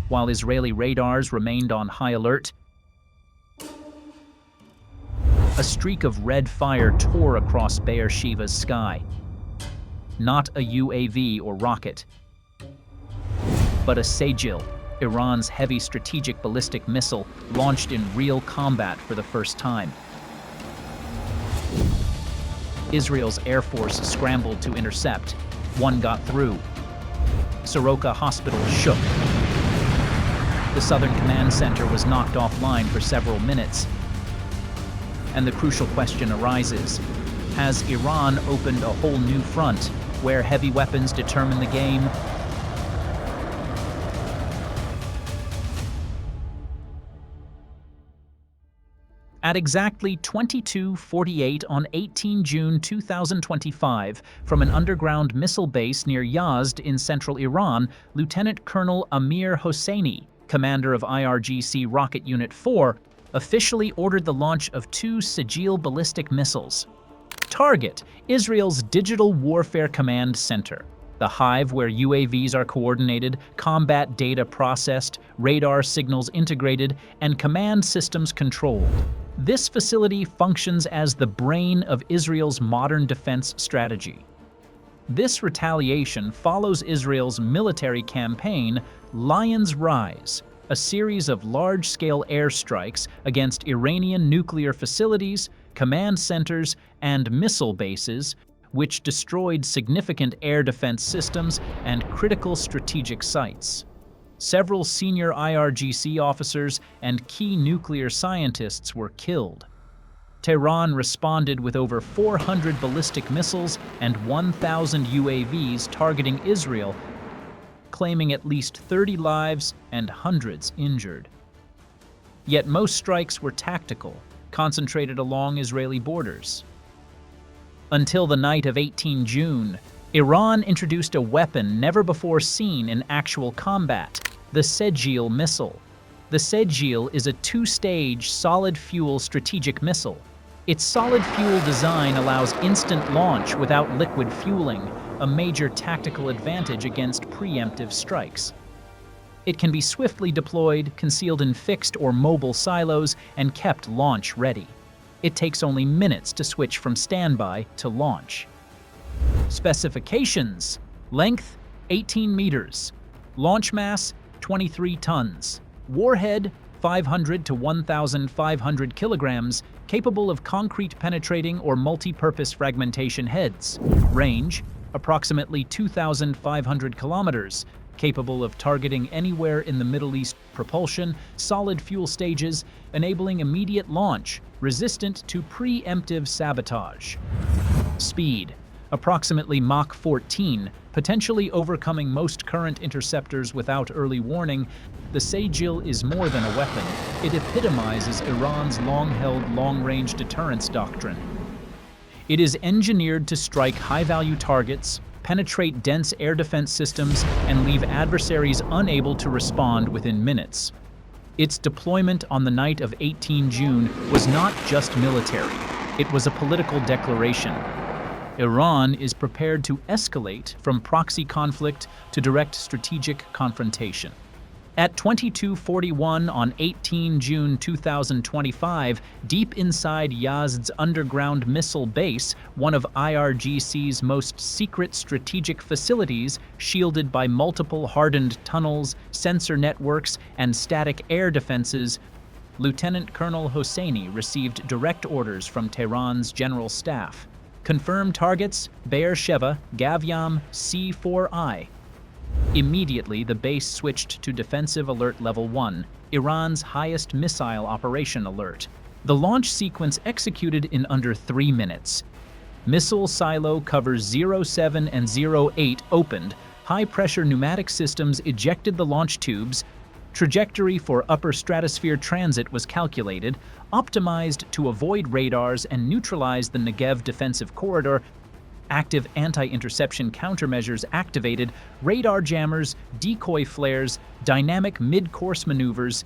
while Israeli radars remained on high alert. A streak of red fire tore across Be'er Sheva's sky. Not a UAV or rocket, but a Sejjil, Iran's heavy strategic ballistic missile, launched in real combat for the first time. Israel's Air Force scrambled to intercept. One got through. Soroka Hospital shook. The Southern Command Center was knocked offline for several minutes. And the crucial question arises: has Iran opened a whole new front where heavy weapons determine the game? At exactly 22:48 on 18 June 2025, from an underground missile base near Yazd in central Iran, Lieutenant Colonel Amir Hosseini, commander of IRGC Rocket Unit 4, officially ordered the launch of 2 Sejjil ballistic missiles. Target: Israel's Digital Warfare Command Center, the hive where UAVs are coordinated, combat data processed, radar signals integrated, and command systems controlled. This facility functions as the brain of Israel's modern defense strategy. This retaliation follows Israel's military campaign, Lion's Rise, a series of large-scale airstrikes against Iranian nuclear facilities, command centers, and missile bases, which destroyed significant air defense systems and critical strategic sites. Several senior IRGC officers and key nuclear scientists were killed. Tehran responded with over 400 ballistic missiles and 1,000 UAVs targeting Israel, claiming at least 30 lives and hundreds injured. Yet most strikes were tactical, concentrated along Israeli borders. Until the night of 18 June, Iran introduced a weapon never before seen in actual combat: the Sejjil missile. The Sejjil is a 2-stage solid-fuel strategic missile. Its solid-fuel design allows instant launch without liquid fueling, a major tactical advantage against preemptive strikes. It can be swiftly deployed, concealed in fixed or mobile silos, and kept launch-ready. It takes only minutes to switch from standby to launch. Specifications: length 18 meters, launch mass 23 tons, warhead 500 to 1,500 kilograms, capable of concrete penetrating or multi-purpose fragmentation heads, range approximately 2,500 kilometers, capable of targeting anywhere in the Middle East, propulsion, solid fuel stages, enabling immediate launch, resistant to preemptive sabotage. Speed approximately Mach 14, potentially overcoming most current interceptors without early warning. The Sejjil is more than a weapon. It epitomizes Iran's long-held long-range deterrence doctrine. It is engineered to strike high-value targets, penetrate dense air defense systems, and leave adversaries unable to respond within minutes. Its deployment on the night of 18 June was not just military. It was a political declaration. Iran is prepared to escalate from proxy conflict to direct strategic confrontation. At 22:41 on 18 June 2025, deep inside Yazd's underground missile base, one of IRGC's most secret strategic facilities, shielded by multiple hardened tunnels, sensor networks, and static air defenses, Lieutenant Colonel Hosseini received direct orders from Tehran's general staff. Confirmed targets: Be'er Sheva, Gavyam, C4I. Immediately, the base switched to Defensive Alert Level 1, Iran's highest missile operation alert. The launch sequence executed in under 3 minutes. Missile silo covers 07 and 08 opened, high-pressure pneumatic systems ejected the launch tubes, trajectory for upper stratosphere transit was calculated, optimized to avoid radars and neutralize the Negev defensive corridor, active anti-interception countermeasures activated, radar jammers, decoy flares, dynamic mid-course maneuvers,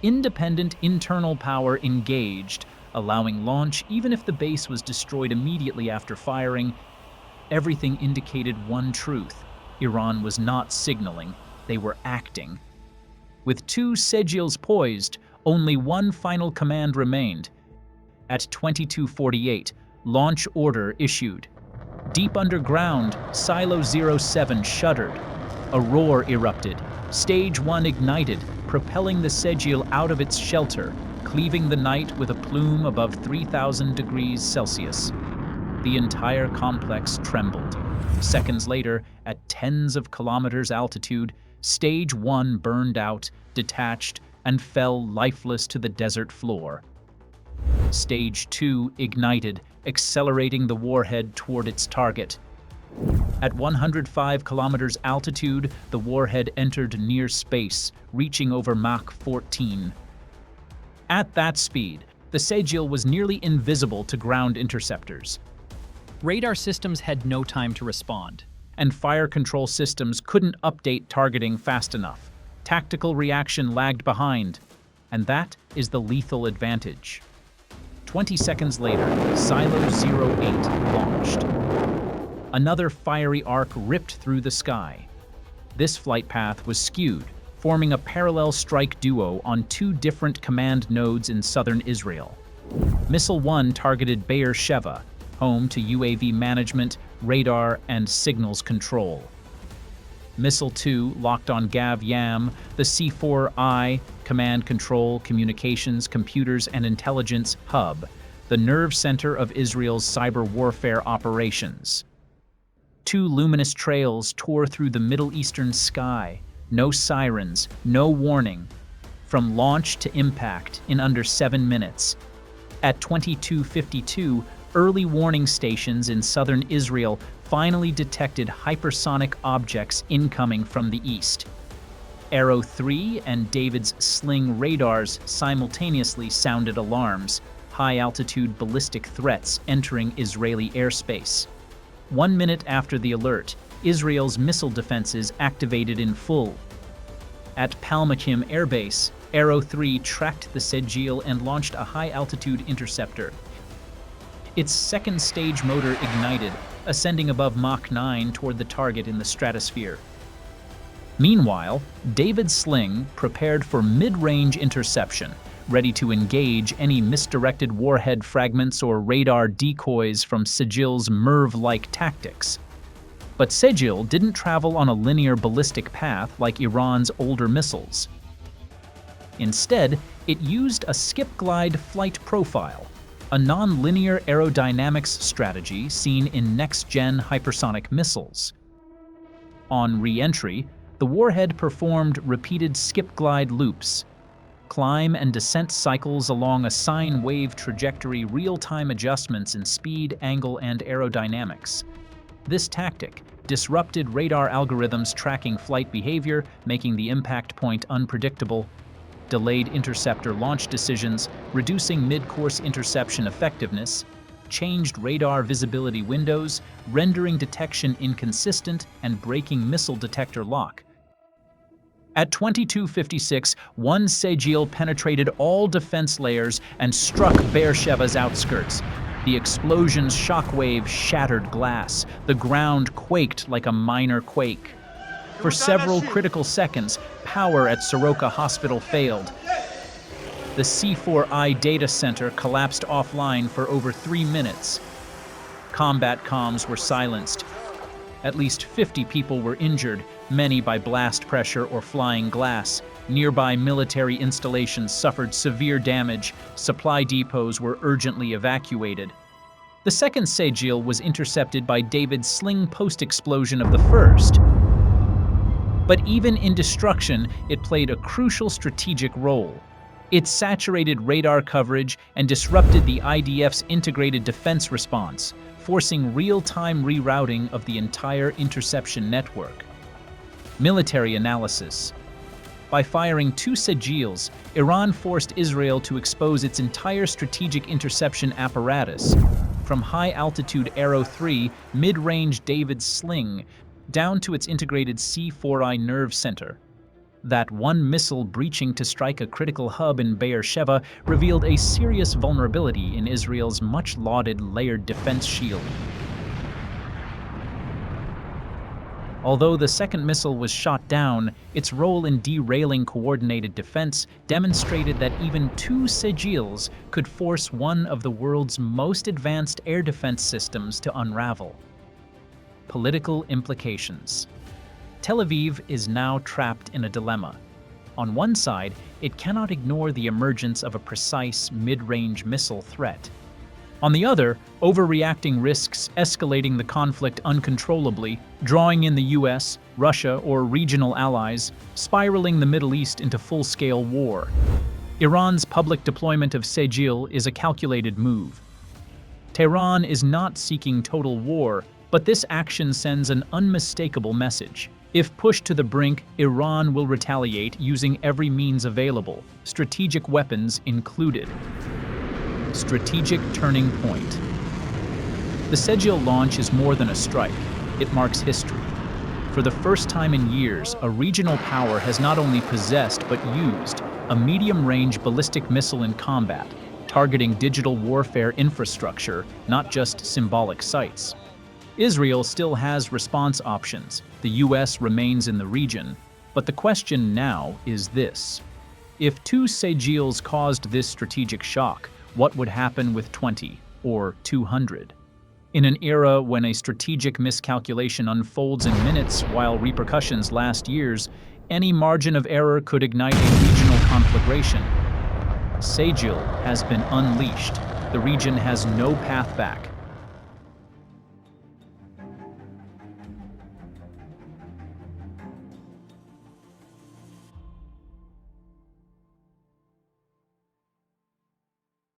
independent internal power engaged, allowing launch even if the base was destroyed immediately after firing. Everything indicated one truth: Iran was not signaling, they were acting. With 2 Sejjils poised, only one final command remained. At 22:48, launch order issued. Deep underground, Silo 07 shuddered. A roar erupted. Stage 1 ignited, propelling the Sejjil out of its shelter, cleaving the night with a plume above 3,000 degrees Celsius. The entire complex trembled. Seconds later, at tens of kilometers altitude, Stage 1 burned out, detached, and fell lifeless to the desert floor. Stage 2 ignited, accelerating the warhead toward its target. At 105 kilometers altitude, the warhead entered near space, reaching over Mach 14. At that speed, the Sejjil was nearly invisible to ground interceptors. Radar systems had no time to respond. And fire control systems couldn't update targeting fast enough. Tactical reaction lagged behind, and that is the lethal advantage. 20 seconds later, Silo 08 launched. Another fiery arc ripped through the sky. This flight path was skewed, forming a parallel strike duo on 2 different command nodes in southern Israel. Missile 1 targeted Be'er Sheva, home to UAV management, radar, and signals control. Missile 2 locked on Gav Yam, the C4I, command control, communications, computers, and intelligence hub, the nerve center of Israel's cyber warfare operations. 2 luminous trails tore through the Middle Eastern sky. No sirens, no warning. From launch to impact in under 7 minutes. At 22:52, early warning stations in southern Israel finally detected hypersonic objects incoming from the east. Arrow 3 and David's Sling radars simultaneously sounded alarms, high-altitude ballistic threats entering Israeli airspace. 1 minute after the alert, Israel's missile defenses activated in full. At Palmachim Air Base, Arrow 3 tracked the Sejjil and launched a high-altitude interceptor. Its second stage motor ignited, ascending above Mach 9 toward the target in the stratosphere. Meanwhile, David's Sling prepared for mid-range interception, ready to engage any misdirected warhead fragments or radar decoys from Sejjil's MIRV-like tactics. But Sejjil didn't travel on a linear ballistic path like Iran's older missiles. Instead, it used a skip-glide flight profile, a non-linear aerodynamics strategy seen in next-gen hypersonic missiles. On re-entry, the warhead performed repeated skip-glide loops, climb and descent cycles along a sine wave trajectory, real-time adjustments in speed, angle, and aerodynamics. This tactic disrupted radar algorithms tracking flight behavior, making the impact point unpredictable, delayed interceptor launch decisions, reducing mid-course interception effectiveness, changed radar visibility windows, rendering detection inconsistent, and breaking missile detector lock. At 22:56, one Sejjil penetrated all defense layers and struck Be'er Sheva's outskirts. The explosion's shockwave shattered glass. The ground quaked like a minor quake. For several critical seconds, power at Soroka Hospital failed. The C4I data center collapsed offline for over 3 minutes. Combat comms were silenced. At least 50 people were injured, many by blast pressure or flying glass. Nearby military installations suffered severe damage. Supply depots were urgently evacuated. The second Sejjil was intercepted by David's Sling post-explosion of the first. But even in destruction, it played a crucial strategic role. It saturated radar coverage and disrupted the IDF's integrated defense response, forcing real-time rerouting of the entire interception network. Military analysis. By firing 2 Sejjils, Iran forced Israel to expose its entire strategic interception apparatus, from high-altitude Arrow 3, mid-range David's Sling, down to its integrated C4I nerve center. That one missile breaching to strike a critical hub in Be'er Sheva revealed a serious vulnerability in Israel's much-lauded layered defense shield. Although the second missile was shot down, its role in derailing coordinated defense demonstrated that even two Sejjils could force one of the world's most advanced air defense systems to unravel. Political implications. Tel Aviv is now trapped in a dilemma. On one side, it cannot ignore the emergence of a precise mid-range missile threat. On the other, overreacting risks escalating the conflict uncontrollably, drawing in the US, Russia, or regional allies, spiraling the Middle East into full-scale war. Iran's public deployment of Sejjil is a calculated move. Tehran is not seeking total war, but this action sends an unmistakable message. If pushed to the brink, Iran will retaliate using every means available, strategic weapons included. Strategic turning point. The Sejjil launch is more than a strike. It marks history. For the first time in years, a regional power has not only possessed but used a medium-range ballistic missile in combat, targeting digital warfare infrastructure, not just symbolic sites. Israel still has response options. The US remains in the region. But the question now is this. If two Sejjils caused this strategic shock, what would happen with 20 or 200? In an era when a strategic miscalculation unfolds in minutes while repercussions last years, any margin of error could ignite a regional conflagration. Sejjil has been unleashed. The region has no path back.